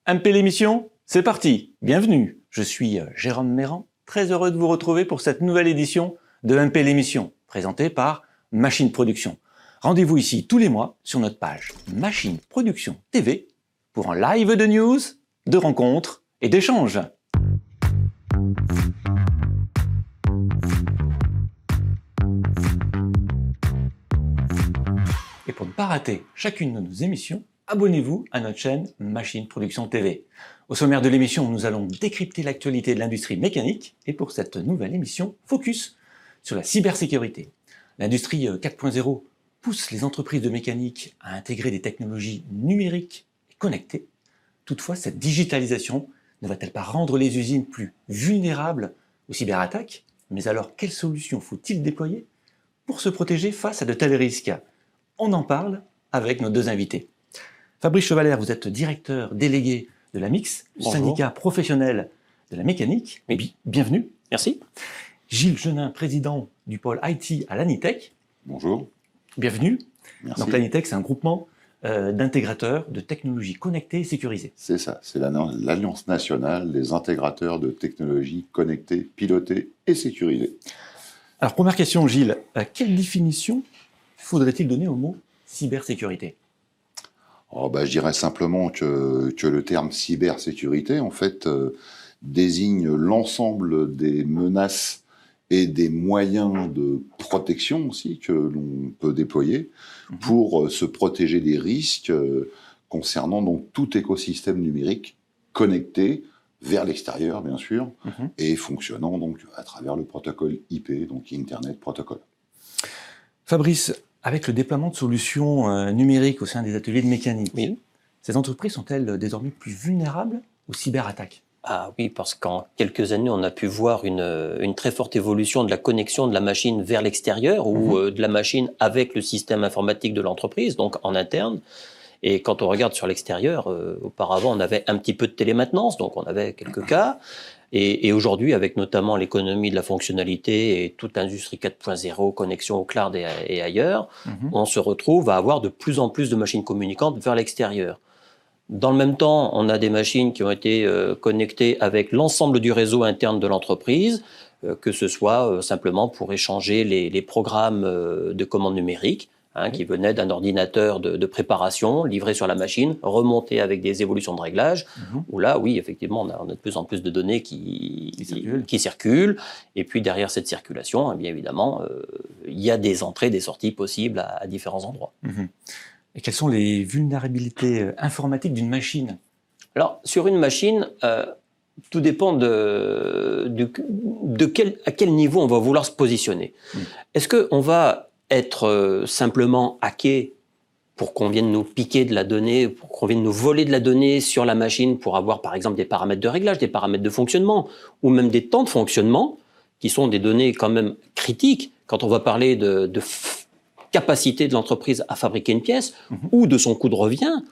MP l'émission, c'est parti. Bienvenue. Je suis Jérôme Méran, très heureux de vous retrouver pour cette nouvelle édition de MP l'émission, présentée par Machine Production. Rendez-vous ici tous les mois sur notre page Machine Production TV pour un live de news, de rencontres et d'échanges. Et pour ne pas rater chacune de nos émissions, abonnez-vous à notre chaîne Machine Production TV. Au sommaire de l'émission, nous allons décrypter l'actualité de l'industrie mécanique et pour cette nouvelle émission, focus sur la cybersécurité. L'industrie 4.0 pousse les entreprises de mécanique à intégrer des technologies numériques et connectées. Toutefois, cette digitalisation ne va-t-elle pas rendre les usines plus vulnérables aux cyberattaques? Mais alors, quelles solutions faut-il déployer pour se protéger face à de tels risques? On en parle avec nos deux invités. Fabrice Chevalère, vous êtes directeur délégué de la MIX, le syndicat professionnel de la mécanique. Oui. Bienvenue. Merci. Gilles Genin, président du pôle IT à l'Anitech. Bonjour. Bienvenue. Merci. Donc l'Anitech, c'est un groupement d'intégrateurs de technologies connectées et sécurisées. C'est ça, c'est l'Alliance nationale des intégrateurs de technologies connectées, pilotées et sécurisées. Alors première question, Gilles, quelle définition faudrait-il donner au mot cybersécurité? Je dirais simplement que le terme cybersécurité, en fait, désigne l'ensemble des menaces et des moyens de protection aussi que l'on peut déployer pour se protéger des risques concernant donc tout écosystème numérique connecté vers l'extérieur, bien sûr, et fonctionnant donc à travers le protocole IP, donc Internet Protocol. Fabrice, avec le déploiement de solutions numériques au sein des ateliers de mécanique, Oui. ces entreprises sont-elles désormais plus vulnérables aux cyberattaques? Ah oui, parce qu'en quelques années, on a pu voir une très forte évolution de la connexion de la machine vers l'extérieur ou de la machine avec le système informatique de l'entreprise, donc en interne. Et quand on regarde sur l'extérieur, auparavant, on avait un petit peu de télémaintenance, donc on avait quelques cas. Et aujourd'hui, avec notamment l'économie de la fonctionnalité et toute l'industrie 4.0, connexion au cloud et ailleurs, on se retrouve à avoir de plus en plus de machines communicantes vers l'extérieur. Dans le même temps, on a des machines qui ont été connectées avec l'ensemble du réseau interne de l'entreprise, que ce soit simplement pour échanger les programmes de commande numérique, qui venaient d'un ordinateur de préparation, livré sur la machine, remonté avec des évolutions de réglage, où là, oui, effectivement, on a de plus en plus de données qui circulent. Et puis, derrière cette circulation, bien évidemment, il y a des entrées, des sorties possibles à différents endroits. Et quelles sont les vulnérabilités informatiques d'une machine? Alors, sur une machine, tout dépend à quel niveau on va vouloir se positionner. Est-ce qu'on va être simplement hacké pour qu'on vienne nous piquer de la donnée, pour qu'on vienne nous voler de la donnée sur la machine pour avoir par exemple des paramètres de réglage, des paramètres de fonctionnement ou même des temps de fonctionnement qui sont des données quand même critiques quand on va parler de capacité de l'entreprise à fabriquer une pièce ou de son coût de revient,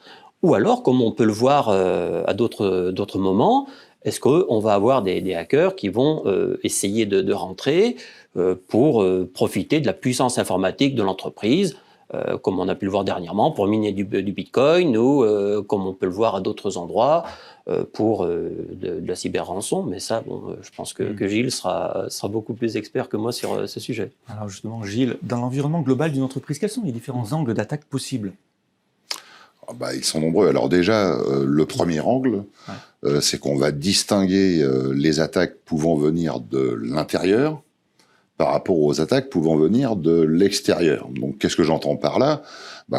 ou alors comme on peut le voir à d'autres moments, est-ce qu'on va avoir des hackers qui vont essayer de rentrer pour profiter de la puissance informatique de l'entreprise, comme on a pu le voir dernièrement, pour miner du Bitcoin ou comme on peut le voir à d'autres endroits pour de la cyber-rançon. Mais ça, je pense que Gilles sera beaucoup plus expert que moi sur ce sujet. Alors justement, Gilles, dans l'environnement global d'une entreprise, quels sont les différents angles d'attaque possibles? Ils sont nombreux. Alors déjà, le premier angle, c'est qu'on va distinguer les attaques pouvant venir de l'intérieur par rapport aux attaques pouvant venir de l'extérieur. Donc, qu'est-ce que j'entends par là?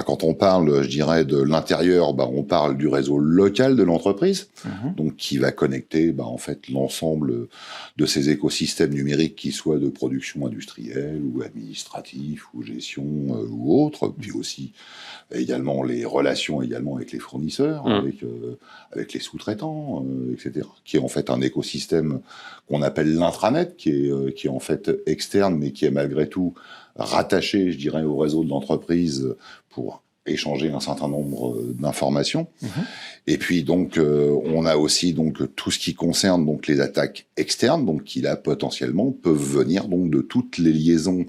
Quand on parle, je dirais, de l'intérieur, on parle du réseau local de l'entreprise, donc qui va connecter, en fait, l'ensemble de ces écosystèmes numériques, qui soient de production industrielle ou administratif ou gestion ou autre, puis aussi également les relations également avec les fournisseurs, avec les sous-traitants, etc., qui est en fait un écosystème qu'on appelle l'intranet, qui est en fait externe, mais qui est malgré tout rattaché, je dirais, au réseau de l'entreprise pour échanger un certain nombre d'informations. Et puis donc on a aussi donc tout ce qui concerne donc les attaques externes, donc qui là potentiellement peuvent venir donc de toutes les liaisons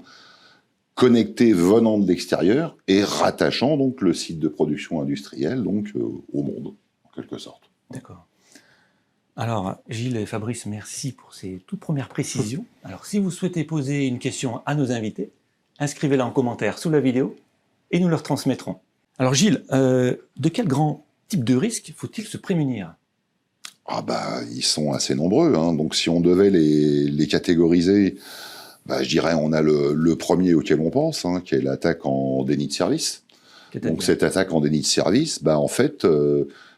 connectées venant de l'extérieur et rattachant donc le site de production industrielle donc au monde en quelque sorte. D'accord. Alors, Gilles et Fabrice, merci pour ces toutes premières précisions. Alors, si vous souhaitez poser une question à nos invités, inscrivez-la en commentaire sous la vidéo et nous leur transmettrons. Alors, Gilles, de quel grand type de risque faut-il se prémunir? Ils sont assez nombreux, hein. Donc si on devait les catégoriser, je dirais on a le premier auquel on pense, hein, qui est l'attaque en déni de service. Donc cette attaque en déni de service, en fait,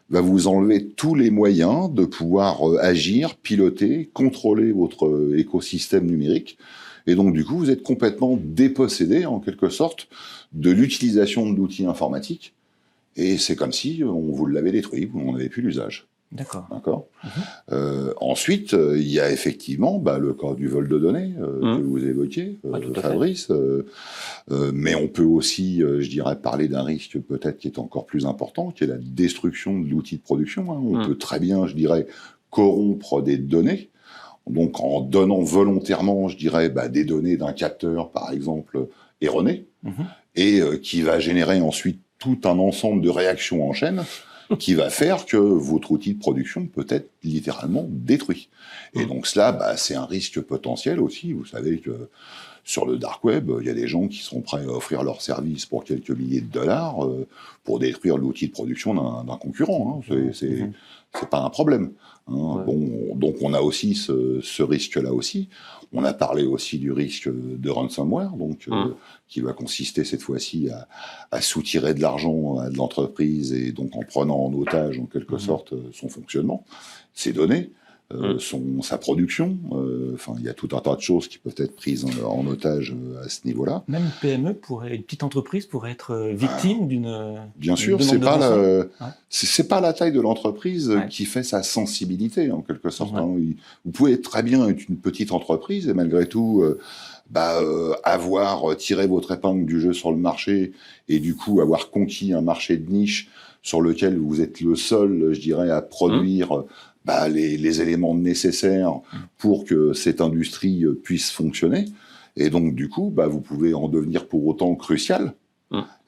va vous enlever tous les moyens de pouvoir agir, piloter, contrôler votre écosystème numérique. Et donc du coup, vous êtes complètement dépossédé, en quelque sorte, de l'utilisation de l'outil informatique. Et c'est comme si on vous l'avait détruit, vous n'en avez plus l'usage. D'accord. Ensuite, il y a effectivement le cas du vol de données que vous évoquiez, Fabrice. Mais on peut aussi, je dirais, parler d'un risque peut-être qui est encore plus important, qui est la destruction de l'outil de production. Hein. On peut très bien, je dirais, corrompre des données. Donc en donnant volontairement, je dirais, des données d'un capteur, par exemple, erroné, et qui va générer ensuite tout un ensemble de réactions en chaîne qui va faire que votre outil de production peut être littéralement détruit. Et donc cela, c'est un risque potentiel aussi. Vous savez que sur le dark web, il y a des gens qui sont prêts à offrir leurs services pour quelques milliers de dollars pour détruire l'outil de production d'un concurrent. Hein. C'est pas un problème. Hein. Donc on a aussi ce risque-là aussi. On a parlé aussi du risque de ransomware, donc qui va consister cette fois-ci à soutirer de l'argent à de l'entreprise et donc en prenant en otage en quelque sorte son fonctionnement, ses données, sa production. Il y a tout un tas de choses qui peuvent être prises en otage à ce niveau-là. Même une PME une petite entreprise pourrait être victime d'une. Bien sûr, c'est pas la taille de l'entreprise qui fait sa sensibilité en quelque sorte. Hein. Vous pouvez très bien être une petite entreprise et malgré tout avoir tiré votre épingle du jeu sur le marché et du coup avoir conquis un marché de niche sur lequel vous êtes le seul, je dirais, à produire les éléments nécessaires pour que cette industrie puisse fonctionner. Et donc, du coup, vous pouvez en devenir pour autant crucial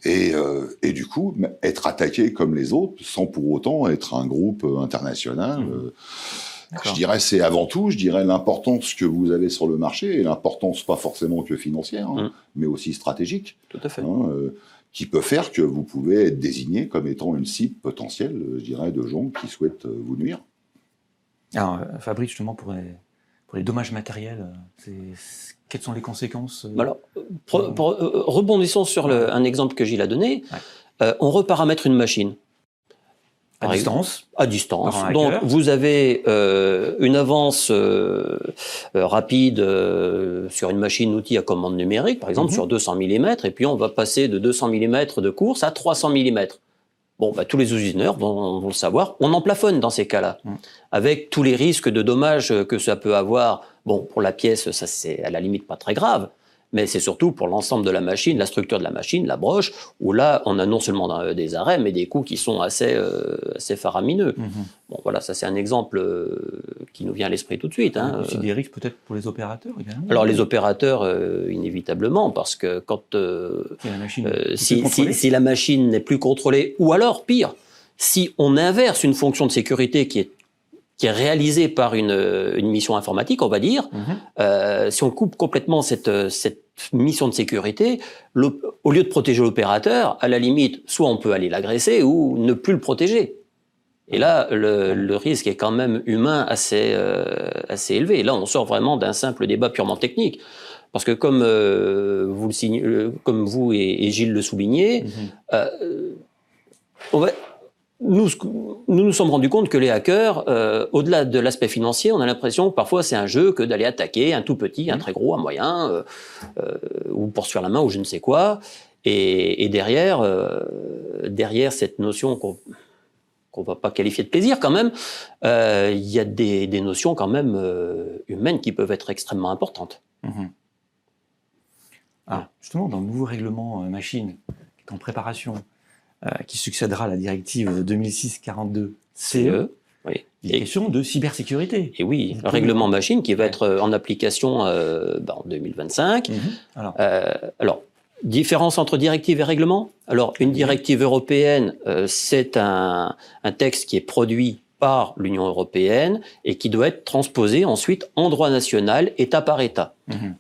et du coup, être attaqué comme les autres sans pour autant être un groupe international. Je dirais, c'est avant tout, l'importance que vous avez sur le marché et l'importance pas forcément que financière, mais aussi stratégique. Tout à fait. Qui peut faire que vous pouvez être désigné comme étant une cible potentielle, je dirais, de gens qui souhaitent vous nuire. Alors, Fabrice, justement, pour les dommages matériels, quelles sont les conséquences Alors, rebondissons sur un exemple que Gilles a donné. On reparamètre une machine. À distance. À distance. Donc, vous avez une avance rapide sur une machine-outil à commande numérique, par exemple, sur 200 mm, et puis on va passer de 200 mm de course à 300 mm. Bon, tous les usineurs vont le savoir. On en plafonne dans ces cas-là, avec tous les risques de dommages que ça peut avoir. Bon, pour la pièce, ça c'est à la limite pas très grave, mais c'est surtout pour l'ensemble de la machine, la structure de la machine, la broche, où là, on a non seulement des arrêts, mais des coûts qui sont assez faramineux. Bon, voilà, ça c'est un exemple qui nous vient à l'esprit tout de suite. Hein. Aussi des risques peut-être pour les opérateurs également. Alors les opérateurs, inévitablement, parce que quand si la machine n'est plus contrôlée, ou alors pire, si on inverse une fonction de sécurité qui est réalisée par une mission informatique, on va dire, si on coupe complètement cette mission de sécurité, au lieu de protéger l'opérateur, à la limite, soit on peut aller l'agresser ou ne plus le protéger. Et là, le risque est quand même humain assez élevé. Et là, on sort vraiment d'un simple débat purement technique. Parce que comme vous et Gilles le souligniez, nous nous sommes rendus compte que les hackers, au-delà de l'aspect financier, on a l'impression que parfois c'est un jeu que d'aller attaquer un tout petit, un très gros, un moyen, ou pour se faire la main ou je ne sais quoi. Et derrière cette notion qu'on va pas qualifier de plaisir quand même, il y a des notions quand même humaines qui peuvent être extrêmement importantes. Alors, justement, dans le nouveau règlement machine qui est en préparation, qui succédera à la directive 2006-42 CE, il est question de cybersécurité. Et oui, le règlement machine qui va être en application en 2025. Alors, différence entre directive et règlement. Alors, une directive européenne, c'est un texte qui est produit par l'Union européenne et qui doit être transposé ensuite en droit national, État par État.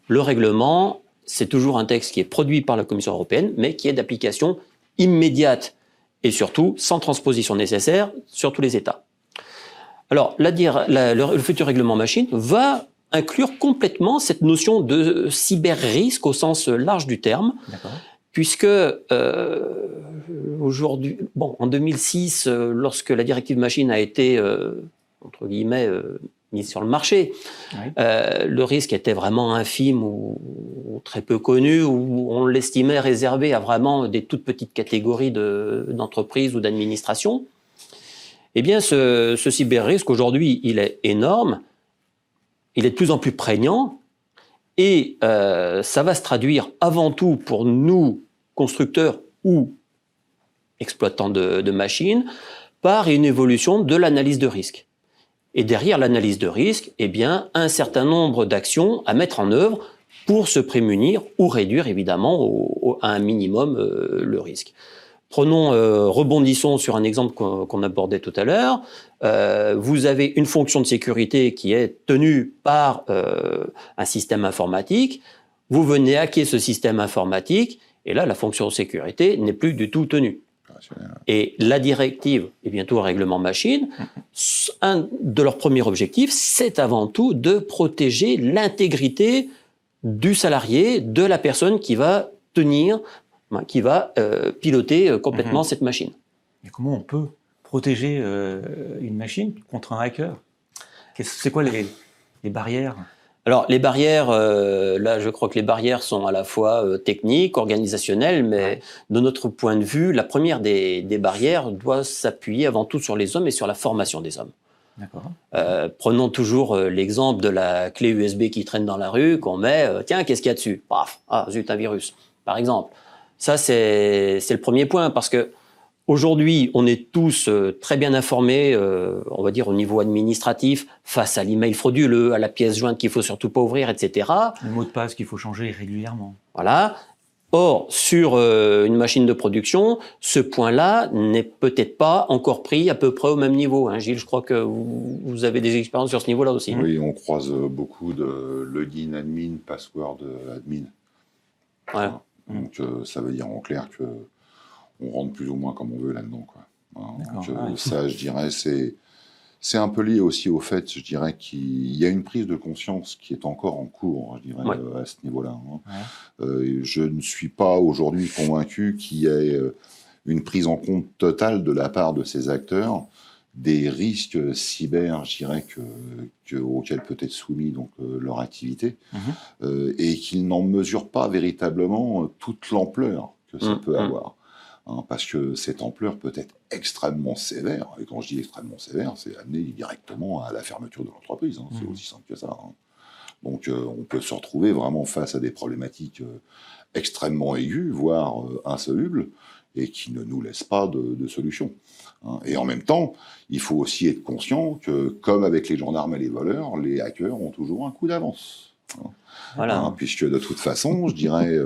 Le règlement, c'est toujours un texte qui est produit par la Commission européenne, mais qui est d'application immédiate et surtout sans transposition nécessaire sur tous les États. Alors, le futur règlement machine va inclure complètement cette notion de cyber-risque au sens large du terme, puisque aujourd'hui, en 2006, lorsque la directive machine a été, entre guillemets, mise sur le marché, le risque était vraiment infime ou très peu connu, ou on l'estimait réservé à vraiment des toutes petites catégories d'entreprises ou d'administrations. Eh bien, ce cyber-risque, aujourd'hui, il est énorme, il est de plus en plus prégnant, et ça va se traduire avant tout pour nous, constructeurs ou exploitants de machines, par une évolution de l'analyse de risque. Et derrière l'analyse de risque, eh bien, un certain nombre d'actions à mettre en œuvre pour se prémunir ou réduire évidemment à un minimum le risque. Rebondissons sur un exemple qu'on abordait tout à l'heure. Vous avez une fonction de sécurité qui est tenue par un système informatique. Vous venez hacker ce système informatique et là, la fonction de sécurité n'est plus du tout tenue. Et la directive et bientôt le règlement machine, un de leurs premiers objectifs, c'est avant tout de protéger l'intégrité du salarié, de la personne qui va piloter complètement cette machine. Mais comment on peut protéger une machine contre un hacker? C'est quoi les barrières? Alors, les barrières, là, je crois que les barrières sont à la fois techniques, organisationnelles, mais de notre point de vue, la première des barrières doit s'appuyer avant tout sur les hommes et sur la formation des hommes. Prenons toujours l'exemple de la clé USB qui traîne dans la rue, qu'on met, tiens, qu'est-ce qu'il y a dessus? Paf, ah, zut, un virus, par exemple. Ça, c'est le premier point, parce que aujourd'hui, on est tous très bien informés, on va dire au niveau administratif, face à l'email frauduleux, à la pièce jointe qu'il faut surtout pas ouvrir, etc. Le mot de passe qu'il faut changer régulièrement. Voilà. Or, sur une machine de production, ce point-là n'est peut-être pas encore pris à peu près au même niveau. Hein, Gilles, je crois que vous avez des expériences sur ce niveau-là aussi. Oui, on croise beaucoup de login admin, password admin. Voilà. Donc, ça veut dire en clair que on rentre plus ou moins comme on veut là-dedans, quoi. Donc, ça, je dirais, c'est un peu lié aussi au fait, je dirais, qu'il y a une prise de conscience qui est encore en cours, je dirais, à ce niveau-là. Je ne suis pas aujourd'hui convaincu qu'il y ait une prise en compte totale de la part de ces acteurs des risques cyber, je dirais, auxquels peut être soumis donc, leur activité, et qu'ils n'en mesurent pas véritablement toute l'ampleur que ça peut avoir. Parce que cette ampleur peut être extrêmement sévère. Et quand je dis extrêmement sévère, c'est amené directement à la fermeture de l'entreprise. C'est aussi simple que ça. Donc on peut se retrouver vraiment face à des problématiques extrêmement aiguës, voire insolubles, et qui ne nous laissent pas de solution. Et en même temps, il faut aussi être conscient que, comme avec les gendarmes et les voleurs, les hackers ont toujours un coup d'avance. Puisque de toute façon, je dirais...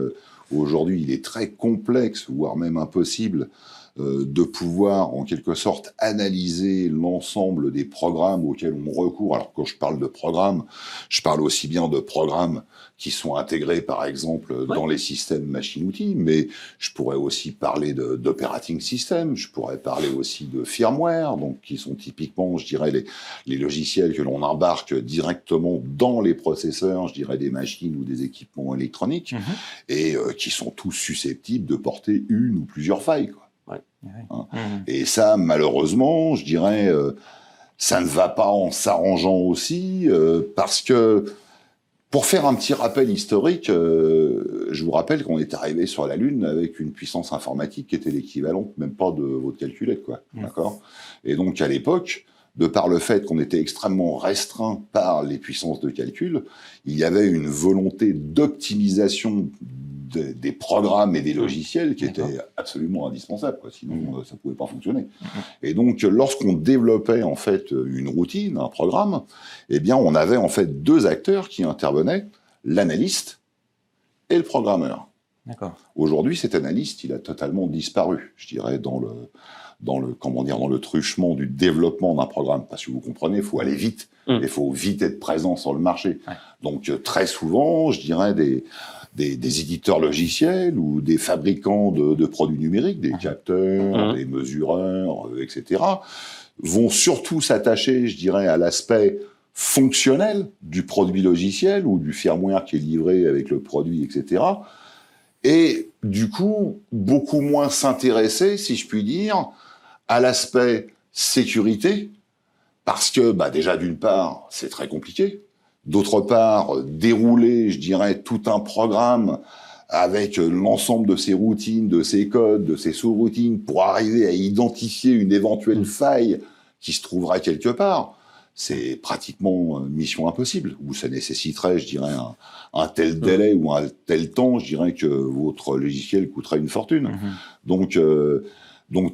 Aujourd'hui, il est très complexe, voire même impossible, de pouvoir, en quelque sorte, analyser l'ensemble des programmes auxquels on recourt. Alors, quand je parle de programmes, je parle aussi bien de programmes qui sont intégrés, par exemple, dans les systèmes machines-outils, mais je pourrais aussi parler d'operating system, je pourrais parler aussi de firmware, donc qui sont typiquement, je dirais, les logiciels que l'on embarque directement dans les processeurs, je dirais, des machines ou des équipements électroniques, et qui sont tous susceptibles de porter une ou plusieurs failles, quoi. Et ça, malheureusement, je dirais, ça ne va pas en s'arrangeant aussi, parce que, pour faire un petit rappel historique, je vous rappelle qu'on est arrivé sur la Lune avec une puissance informatique qui était l'équivalent, même pas de votre calculette, quoi. D'accord ? Et donc, à l'époque, de par le fait qu'on était extrêmement restreint par les puissances de calcul, il y avait une volonté d'optimisation des programmes et des logiciels qui était absolument indispensable, quoi. Sinon ça pouvait pas fonctionner. Et donc lorsqu'on développait en fait une routine, un programme, eh bien on avait en fait deux acteurs qui intervenaient, l'analyste et le programmeur. Aujourd'hui, cet analyste, il a totalement disparu, je dirais, dans dans le truchement du développement d'un programme. Parce que vous comprenez, il faut aller vite. Il faut vite être présent sur le marché. Ouais. Donc, très souvent, je dirais des éditeurs logiciels ou des fabricants de produits numériques, des capteurs, des mesureurs, etc., vont surtout s'attacher, je dirais, à l'aspect fonctionnel du produit logiciel ou du firmware qui est livré avec le produit, etc., et du coup, beaucoup moins s'intéresser, si je puis dire, à l'aspect sécurité, parce que, déjà, d'une part, c'est très compliqué. D'autre part, dérouler, je dirais, tout un programme avec l'ensemble de ses routines, de ses codes, de ses sous-routines, pour arriver à identifier une éventuelle faille qui se trouverait quelque part, c'est pratiquement mission impossible, où ça nécessiterait, je dirais, un tel délai ou un tel temps, je dirais que votre logiciel coûterait une fortune. Donc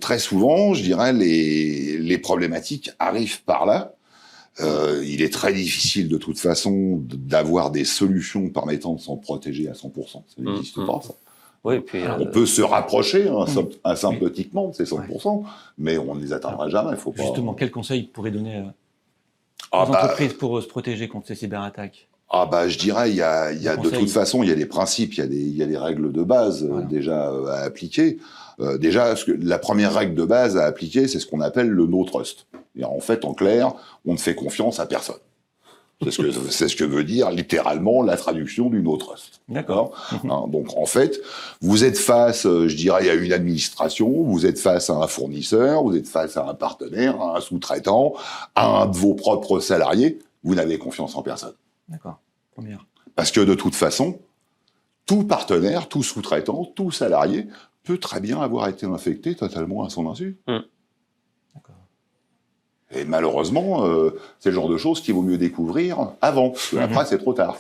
très souvent, je dirais, les problématiques arrivent par là. Il est très difficile de toute façon d'avoir des solutions permettant de s'en protéger à 100%. Ça n'existe pas, ça. Oui, puis, on peut se rapprocher asymptotiquement de ces 100%, mais on ne les atteindra jamais. Faut pas... Justement, quel conseil vous pourrez donner aux entreprises pour se protéger contre ces cyberattaques ? Je dirais, il y a de toute façon, il y a des principes, il y a des règles de base déjà à appliquer. Déjà, la première règle de base à appliquer, c'est ce qu'on appelle le no trust. Et en fait, en clair, on ne fait confiance à personne. C'est ce que veut dire littéralement la traduction du no trust. D'accord. Donc en fait, vous êtes face, je dirais, à une administration, vous êtes face à un fournisseur, vous êtes face à un partenaire, à un sous-traitant, à un de vos propres salariés. Vous n'avez confiance en personne. D'accord. Première. Parce que de toute façon, tout partenaire, tout sous-traitant, tout salarié peut très bien avoir été infecté totalement à son insu. D'accord. Et malheureusement, c'est le genre de choses qu'il vaut mieux découvrir avant, parce qu'après, c'est trop tard.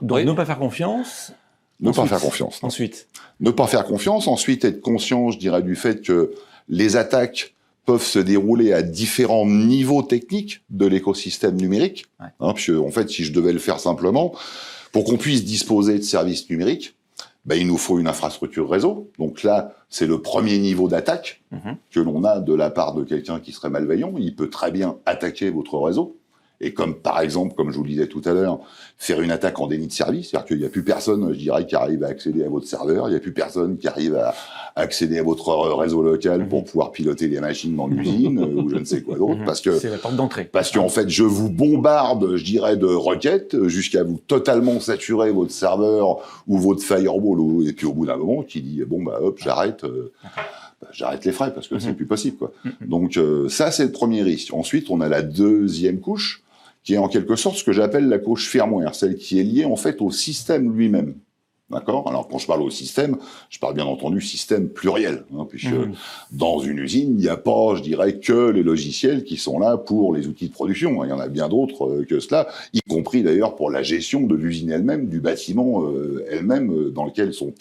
Donc, ne pas faire confiance. Ne pas faire confiance. Ensuite. Ne pas faire confiance. Ensuite, être conscient, je dirais, du fait que les attaques peuvent se dérouler à différents niveaux techniques de l'écosystème numérique. Puisque, en fait, si je devais le faire simplement, pour qu'on puisse disposer de services numériques, il nous faut une infrastructure réseau. Donc là, c'est le premier niveau d'attaque que l'on a de la part de quelqu'un qui serait malveillant. Il peut très bien attaquer votre réseau. Et par exemple, comme je vous le disais tout à l'heure, faire une attaque en déni de service, c'est-à-dire qu'il n'y a plus personne, je dirais, qui arrive à accéder à votre serveur, il n'y a plus personne qui arrive à accéder à votre réseau local pour pouvoir piloter les machines dans l'usine ou je ne sais quoi d'autre, parce que c'est la porte d'entrée. Parce qu'en fait, je vous bombarde, je dirais, de requêtes jusqu'à vous totalement saturer votre serveur ou votre firewall, et puis au bout d'un moment, qui dit j'arrête. J'arrête les frais parce que c'est plus possible, quoi. Donc ça, c'est le premier risque. Ensuite, on a la deuxième couche, qui est en quelque sorte ce que j'appelle la couche firmware, celle qui est liée en fait au système lui-même. D'accord ? Alors, quand je parle au système, je parle bien entendu système pluriel, puisque dans une usine, il n'y a pas, je dirais, que les logiciels qui sont là pour les outils de production. Il y en a bien d'autres que cela, y compris d'ailleurs pour la gestion de l'usine elle-même, du bâtiment elle-même dans lequel sont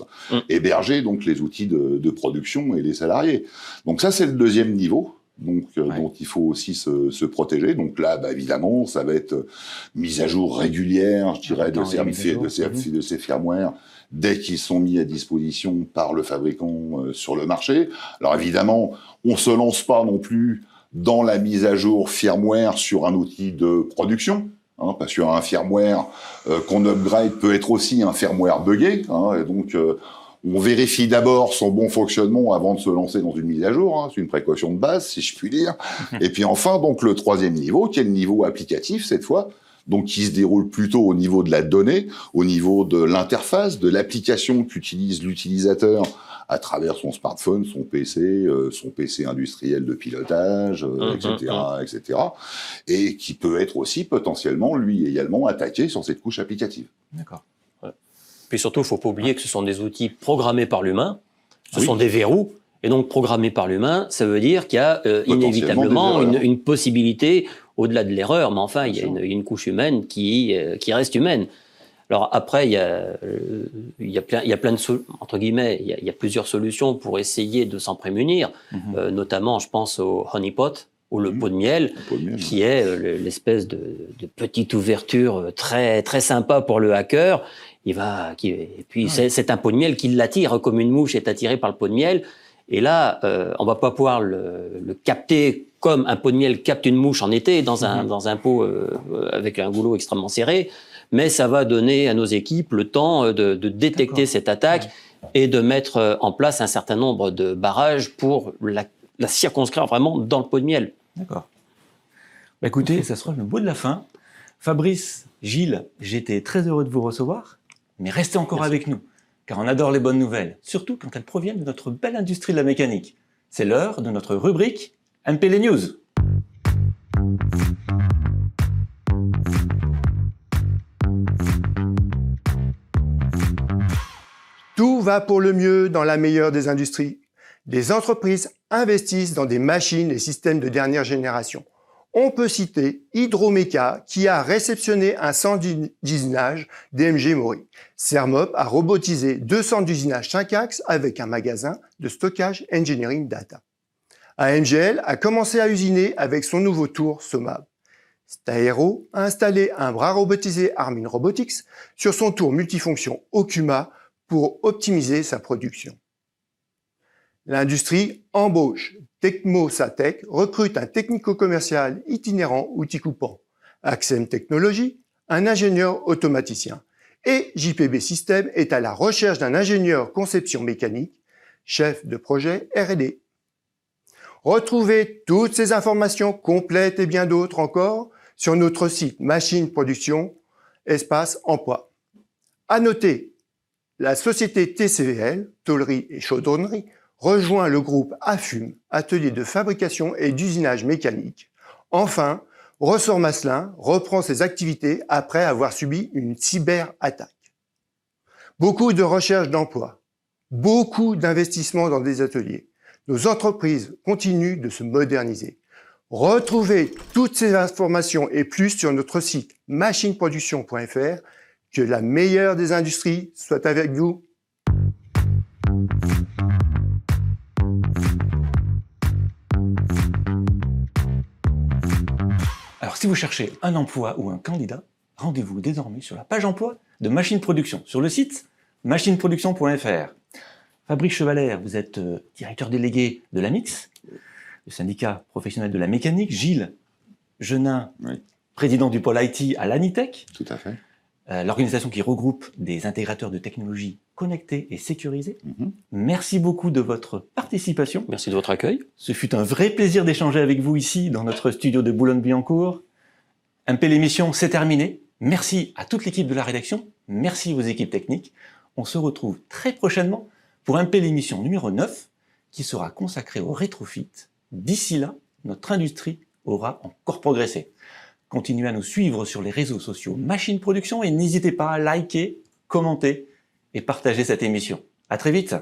hébergés donc les outils de production et les salariés. Donc ça, c'est le deuxième niveau. Donc, dont il faut aussi se protéger. Donc là, évidemment, ça va être mise à jour régulière, je dirais, de ces firmware dès qu'ils sont mis à disposition par le fabricant sur le marché. Alors évidemment, on se lance pas non plus dans la mise à jour firmware sur un outil de production. Parce qu'un firmware qu'on upgrade peut être aussi un firmware buggé. Et donc, on vérifie d'abord son bon fonctionnement avant de se lancer dans une mise à jour. C'est une précaution de base, si je puis dire. Et puis enfin, donc le troisième niveau, qui est le niveau applicatif cette fois, donc qui se déroule plutôt au niveau de la donnée, au niveau de l'interface, de l'application qu'utilise l'utilisateur à travers son smartphone, son PC industriel de pilotage, etc., et qui peut être aussi potentiellement, lui également, attaqué sur cette couche applicative. D'accord. Puis surtout, il ne faut pas oublier que ce sont des outils programmés par l'humain, ce sont des verrous, et donc programmés par l'humain, ça veut dire qu'il y a inévitablement une possibilité, au-delà de l'erreur, mais enfin, il y a une couche humaine qui reste humaine. Alors après, il y a plein de entre guillemets, il y a plusieurs solutions pour essayer de s'en prémunir, notamment, je pense au honeypot, ou le pot de miel, qui est l'espèce de petite ouverture très, très sympa pour le hacker. Et puis c'est un pot de miel qui l'attire, comme une mouche est attirée par le pot de miel. Et là, on va pas pouvoir le capter comme un pot de miel capte une mouche en été dans un pot avec un goulot extrêmement serré, mais ça va donner à nos équipes le temps de détecter cette attaque et de mettre en place un certain nombre de barrages pour la circonscrire vraiment dans le pot de miel. D'accord. Bah écoutez, ça sera le mot de la fin. Fabrice, Gilles, j'étais très heureux de vous recevoir, mais restez encore avec nous, car on adore les bonnes nouvelles, surtout quand elles proviennent de notre belle industrie de la mécanique. C'est l'heure de notre rubrique MPL News. Tout va pour le mieux dans la meilleure des industries. Des entreprises investissent dans des machines et systèmes de dernière génération. On peut citer Hydroméca qui a réceptionné un centre d'usinage DMG Maury. Sermop a robotisé 2 centres d'usinage 5 axes avec un magasin de stockage Engineering Data. AMGL a commencé à usiner avec son nouveau tour Somab. Staero a installé un bras robotisé Armin Robotics sur son tour multifonction Okuma pour optimiser sa production. L'industrie embauche. Tecmo Satec recrute un technico-commercial itinérant outil coupant. Axem Technologies, un ingénieur automaticien. Et JPB System est à la recherche d'un ingénieur conception mécanique, chef de projet R&D. Retrouvez toutes ces informations complètes et bien d'autres encore sur notre site Machine Production, Espace Emploi. À noter, la société TCVL, Tôlerie et Chaudronnerie, rejoint le groupe AFUM, atelier de fabrication et d'usinage mécanique. Enfin, Ressort Masselin reprend ses activités après avoir subi une cyberattaque. Beaucoup de recherches d'emploi, beaucoup d'investissements dans des ateliers. Nos entreprises continuent de se moderniser. Retrouvez toutes ces informations et plus sur notre site machineproduction.fr. Que la meilleure des industries soit avec vous. Alors si vous cherchez un emploi ou un candidat, rendez-vous désormais sur la page emploi de Machine Production, sur le site machineproduction.fr. Fabrice Chevalère, vous êtes directeur délégué de l'AMIX, le syndicat professionnel de la mécanique. Gilles Genin, président du pôle IT à l'Anitech. Tout à fait. L'organisation qui regroupe des intégrateurs de technologies connectées et sécurisées. Merci beaucoup de votre participation. Merci de votre accueil. Ce fut un vrai plaisir d'échanger avec vous ici, dans notre studio de Boulogne-Billancourt. MPL l'émission, c'est terminé. Merci à toute l'équipe de la rédaction. Merci aux équipes techniques. On se retrouve très prochainement pour MPL l'émission numéro 9, qui sera consacrée au rétrofit. D'ici là, notre industrie aura encore progressé. Continuez à nous suivre sur les réseaux sociaux Machine Production et n'hésitez pas à liker, commenter et partager cette émission. À très vite.